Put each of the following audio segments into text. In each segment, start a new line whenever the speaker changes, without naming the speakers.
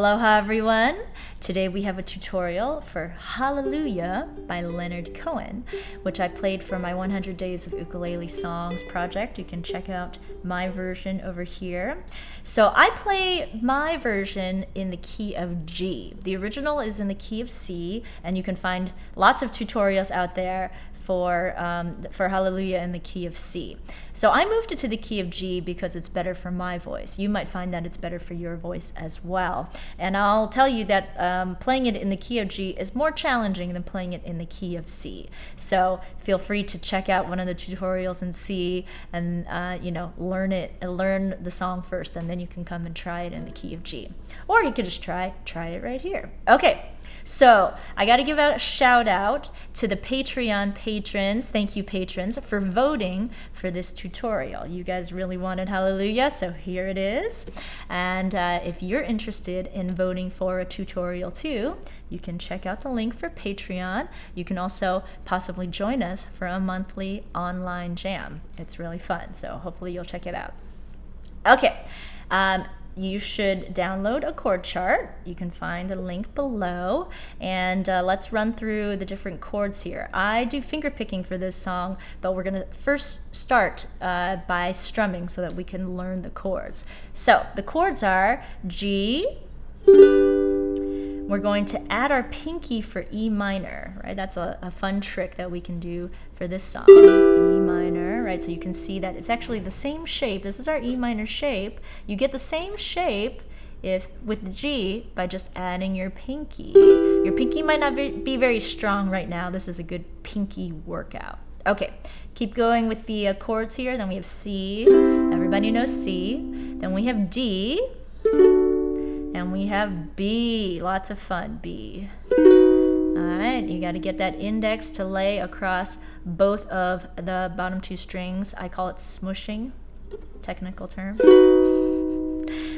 Aloha everyone! Today we have a tutorial for Hallelujah by Leonard Cohen, which I played for my 100 Days of Ukulele Songs project. You can check out my version over here. So I play my version in the key of G. The original is in the key of C, and you can find lots of tutorials out there for Hallelujah in the key of C. So I moved it to the key of G because it's better for my voice. You might find that it's better for your voice as well. And I'll tell you that playing it in the key of G is more challenging than playing it in the key of C. So feel free to check out one of the tutorials in C and learn the song first, and then you can come and try it in the key of G. Or you could just try it right here. Okay. So I got to give a shout out to the Patreon patrons. Thank you, patrons, for voting for this tutorial. You guys really wanted Hallelujah, so here it is. And if you're interested in voting for a tutorial too, you can check out the link for Patreon. You can also possibly join us for a monthly online jam. It's really fun, so hopefully you'll check it out. Okay. You should download a chord chart. You can find the link below, and let's run through the different chords here. I do finger picking for this song, but we're gonna first start by strumming so that we can learn the chords. So the chords are G. We're going to add our pinky for E minor, right? That's a fun trick that we can do for this song. E minor, right? So you can see that it's actually the same shape. This is our E minor shape. You get the same shape with the G by just adding your pinky. Your pinky might not be very strong right now. This is a good pinky workout. Okay, keep going with the chords here. Then we have C. Everybody knows C. Then we have D. And we have B, lots of fun, B. All right, you got to get that index to lay across both of the bottom two strings. I call it smushing, technical term.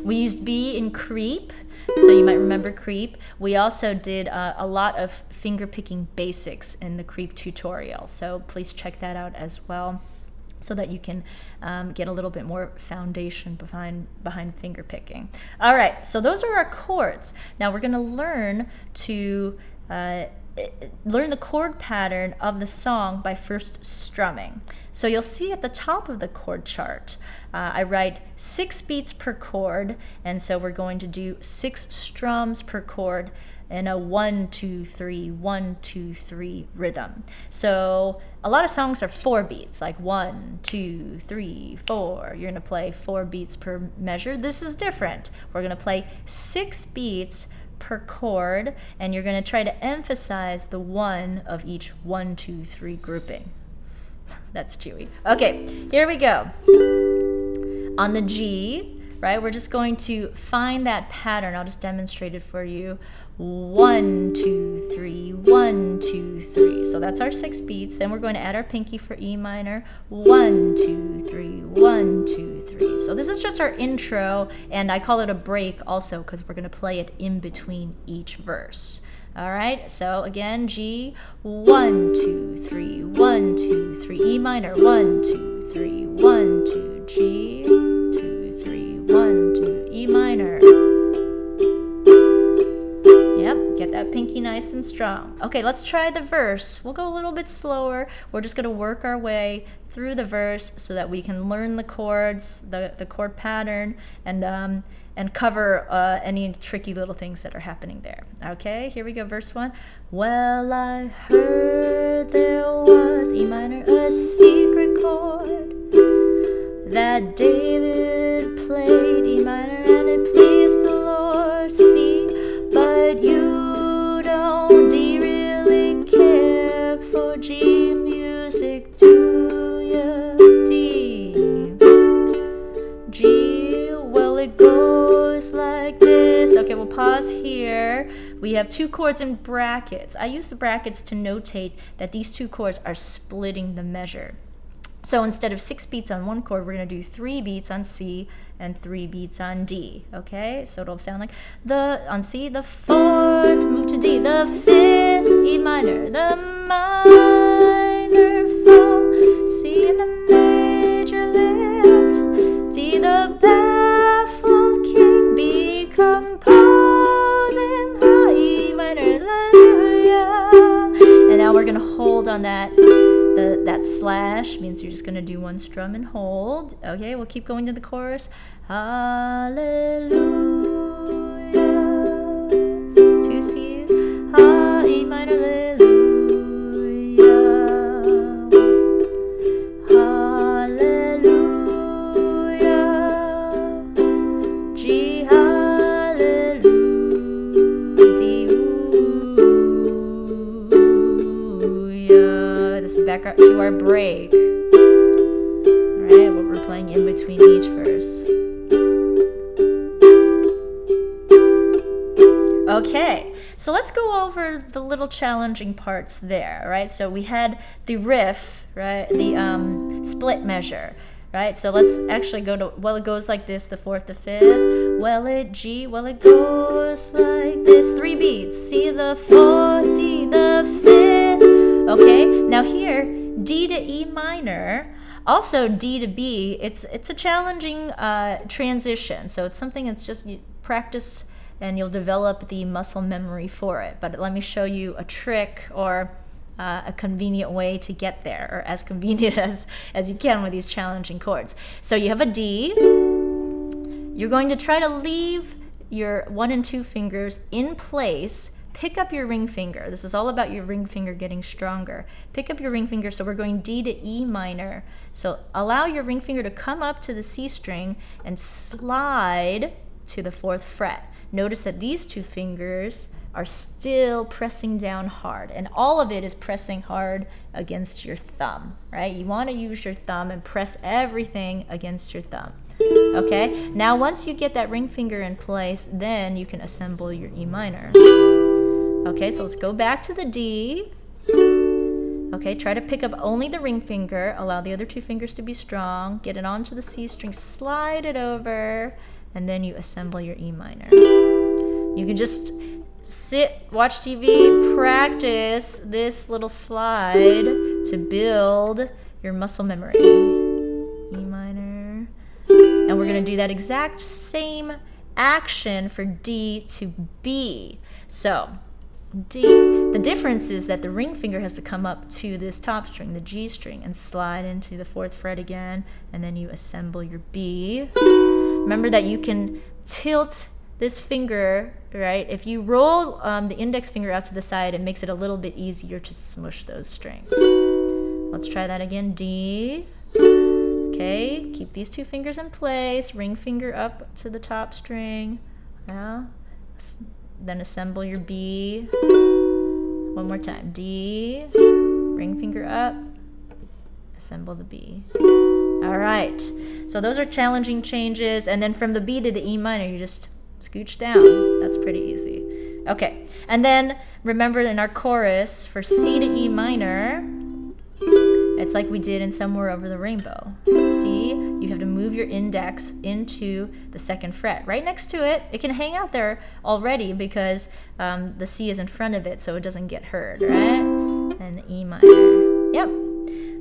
We used B in creep, so you might remember creep. We also did a lot of finger picking basics in the creep tutorial, so please check that out as well, so that you can get a little bit more foundation behind finger picking. All right, so those are our chords. Now we're gonna learn the chord pattern of the song by first strumming. So you'll see at the top of the chord chart, I write 6 beats per chord, and so we're going to do 6 strums per chord in a 1, 2, 3, 1, 2, 3 rhythm. So a lot of songs are 4 beats, like 1, 2, 3, 4. You're gonna play 4 beats per measure. This is different. We're gonna play 6 beats per chord, and you're gonna try to emphasize the 1 of each 1, 2, 3 grouping. That's chewy. Okay, here we go. On the G, right, we're just going to find that pattern. I'll just demonstrate it for you. 1, 2, 3, 1, 2, 3. So that's our 6 beats. Then we're going to add our pinky for E minor. 1, 2, 3, 1, 2, 3. So this is just our intro, and I call it a break also because we're going to play it in between each verse. All right, so again, G, 1, 2, 3, 1, 2, 3, E minor, 1, 2, 3, 1, 2, G, 2, 3, 1, 2, E minor. Yep, get that pinky nice and strong. Okay, let's try the verse. We'll go a little bit slower. We're just gonna work our way through the verse so that we can learn the chords, the chord pattern, and cover any tricky little things that are happening there. Okay, here we go, verse 1. Well, I heard there was, E minor, a secret chord that David played, E minor, and it pleased the Lord, C. But you don't really care for G music, do you? D. G, well, it goes like this. Okay, we'll pause here. We have 2 chords in brackets. I use the brackets to notate that these 2 chords are splitting the measure. So instead of 6 beats on one chord, we're going to do 3 beats on C and 3 beats on D. Okay, so it'll sound like on C, the 4th, move to D, the 5th, E minor, the minor fall, C in the major lift, D the baffled king, B composed. on that. That slash means you're just going to do one strum and hold. Okay, we'll keep going to the chorus. Hallelujah. 2 C's. Ha, E minor, hallelujah. Hallelujah. G, hallelujah. D, this is back up to our break. Alright, what we're playing in between each verse. Okay, so let's go over the little challenging parts there, right? So we had the riff, right? The split measure, right? So let's actually go to, well, it goes like this, the 4th, the 5th. Well, it G, well, it goes like this. 3 beats. C, the 4th, D, the 5th. Okay, now here, D to E minor, also D to B, it's a challenging transition. So it's something that's just you practice and you'll develop the muscle memory for it. But let me show you a trick or a convenient way to get there, or as convenient as you can with these challenging chords. So you have a D. You're going to try to leave your 1 and 2 fingers in place. Pick up your ring finger. This is all about your ring finger getting stronger. Pick up your ring finger. So we're going D to E minor. So allow your ring finger to come up to the C string and slide to the 4th fret. Notice that these 2 fingers are still pressing down hard, and all of it is pressing hard against your thumb, right? You want to use your thumb and press everything against your thumb. Okay, now once you get that ring finger in place, then you can assemble your E minor. Okay, so let's go back to the D. Okay, try to pick up only the ring finger, allow the other 2 fingers to be strong, get it onto the C string, slide it over, and then you assemble your E minor. You can just sit, watch TV, practice this little slide to build your muscle memory. E minor. And we're going to do that exact same action for D to B. So, D, the difference is that the ring finger has to come up to this top string, the G string, and slide into the 4th fret again, and then you assemble your B. Remember that you can tilt this finger, right? If you roll the index finger out to the side, it makes it a little bit easier to smush those strings. Let's try that again. D. Okay, keep these 2 fingers in place. Ring finger up to the top string. Yeah. Then assemble your B. One more time. D. Ring finger up. Assemble the B. All right. So those are challenging changes. And then from the B to the E minor, you just scooch down. That's pretty easy. Okay. And then remember in our chorus for C to E minor, it's like we did in Somewhere Over the Rainbow. C, you have to move your index into the 2nd fret. Right next to it, it can hang out there already because the C is in front of it so it doesn't get heard, right? And E minor. Yep.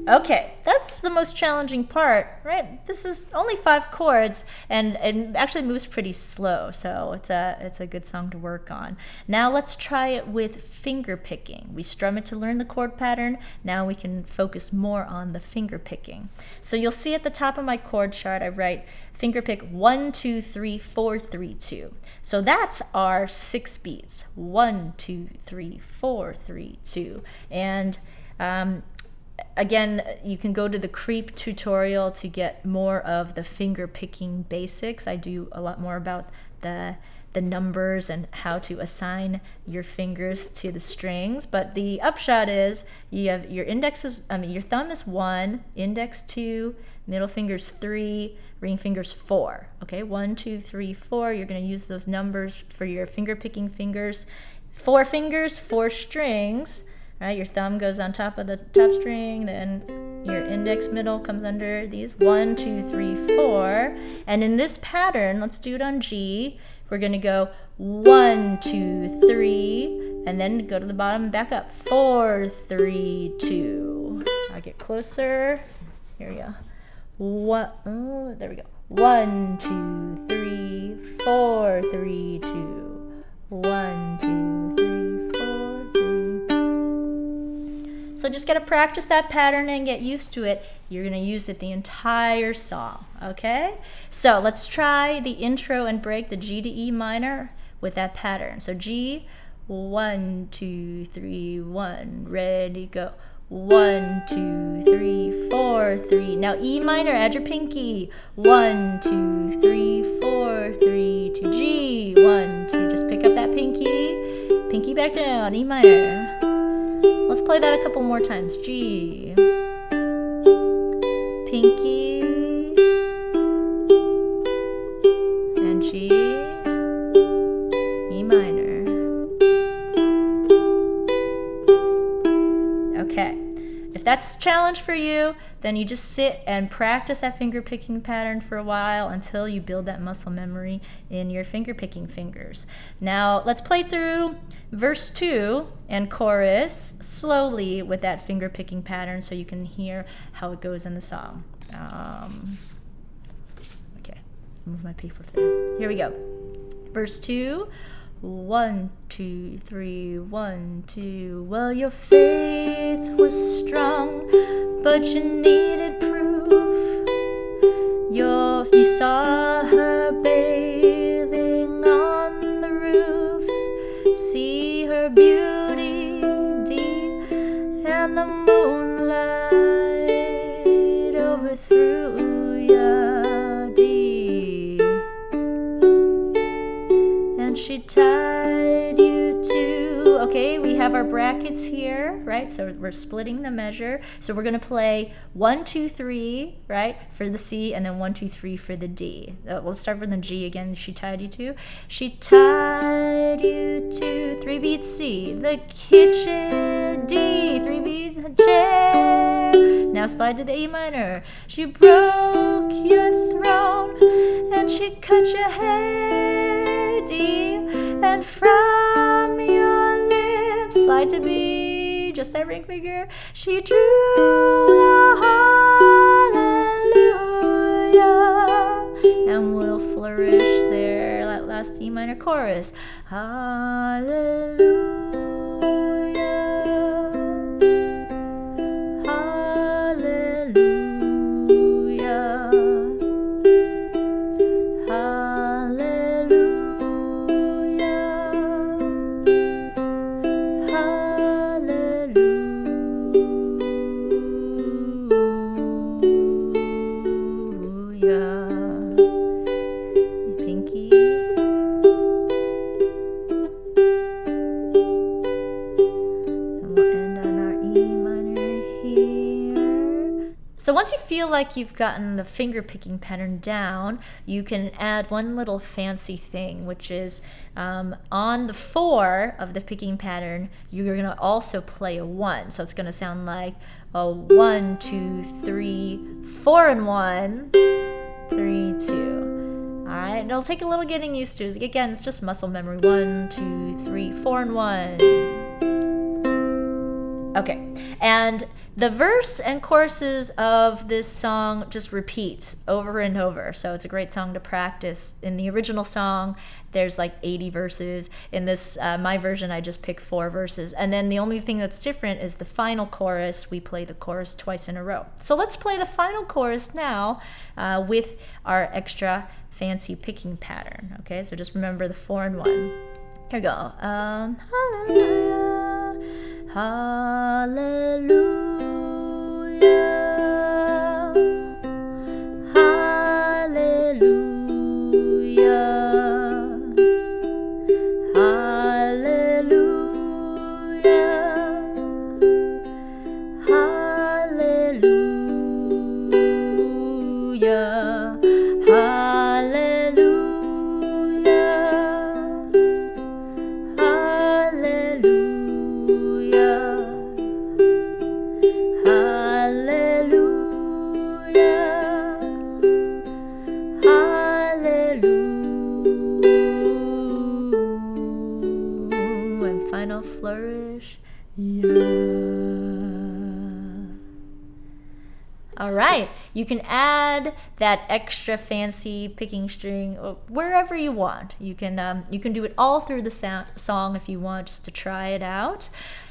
Okay, that's the most challenging part, right? This is only 5 chords and it actually moves pretty slow, so it's a good song to work on. Now let's try it with finger picking. We strum it to learn the chord pattern. Now we can focus more on the finger picking. So you'll see at the top of my chord chart, I write finger pick 1, 2, 3, 4, 3, 2. So that's our 6 beats. 1, 2, 3, 4, 3, 2. And again, you can go to the Creep tutorial to get more of the finger picking basics. I do a lot more about the numbers and how to assign your fingers to the strings. But the upshot is you have your your thumb is 1, index 2, middle finger's 3, ring finger's 4. Okay, 1, 2, 3, 4. You're going to use those numbers for your finger picking fingers. 4 fingers, 4 strings. Right, your thumb goes on top of the top string, then your index middle comes under these 1, 2, 3, 4. And in this pattern, let's do it on G. We're going to go 1, 2, 3, and then go to the bottom and back up. 4, 3, 2. I'll get closer. Here we go. There we go. 1, 2, 3, 4, 3, 2. 1, 2, 3, 4, 3. So just gotta practice that pattern and get used to it. You're gonna use it the entire song, okay? So let's try the intro and break, the G to E minor with that pattern. So G, 1, 2, 3, 1, ready, go. 1, 2, 3, 4, 3. Now E minor, add your pinky. 1, 2, 3, 4, 3 to G. 1, 2, just pick up that pinky. Pinky back down, E minor. Let's play that a couple more times. G, pinky, and G, E minor. Okay, if that's a challenge for you, then you just sit and practice that finger picking pattern for a while until you build that muscle memory in your finger picking fingers. Now let's play through verse 2 and chorus slowly with that finger picking pattern so you can hear how it goes in the song. Okay, move my paper there. Here we go. Verse 2. 1, 2, 3, 1, 2. Well, your faith was strong, but you needed proof. You saw her bathing on the roof. See her beauty deep, and the moonlight overthrew ya deep. And she tied you to, okay, we have our brackets here, right? So we're splitting the measure. So we're gonna play 1, 2, 3, right, for the C, and then 1, 2, 3 for the D. Let's start with the G again. She tied you to. She tied you to 3 beats C, the kitchen D, 3 beats the chair. Now slide to the E minor. She broke your throne and she cut your hair D, and from your lips slide to B, just that ring finger. She drew the hallelujah, and we'll flourish there. That last E minor chorus. Hallelujah. So once you feel like you've gotten the finger picking pattern down, you can add one little fancy thing, which is on the 4 of the picking pattern, you're going to also play a 1. So it's going to sound like a 1, 2, 3, 4 and 1, 3, 2. All right, it'll take a little getting used to. Again, it's just muscle memory. 1, 2, 3, 4 and 1. Okay, and the verse and choruses of this song just repeat over and over. So it's a great song to practice. In the original song, there's like 80 verses. In this, my version, I just picked 4 verses. And then the only thing that's different is the final chorus. We play the chorus twice in a row. So let's play the final chorus now with our extra fancy picking pattern. Okay, so just remember the 4 and 1. Here we go. Hallelujah, hallelujah. You can add that extra fancy picking string wherever you want. You can do it all through the song if you want, just to try it out.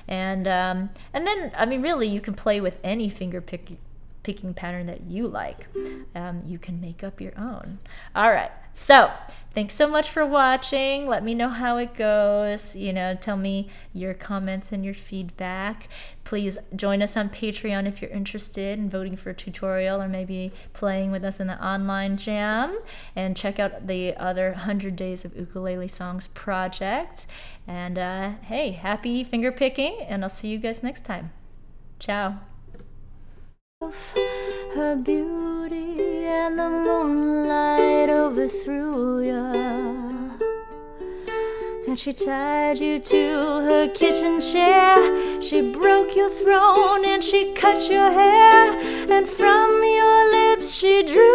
And then, I mean, really, you can play with any picking pattern that you like. You can make up your own. All right, so thanks so much for watching. Let me know how it goes. Tell me your comments and your feedback. Please join us on Patreon if you're interested in voting for a tutorial or maybe playing with us in the online jam. And check out the other 100 Days of Ukulele Songs project. And hey, happy finger picking, and I'll see you guys next time. Ciao. Her beauty and the moonlight overthrew ya, and she tied you to her kitchen chair. She broke your throne and she cut your hair, and from your lips she drew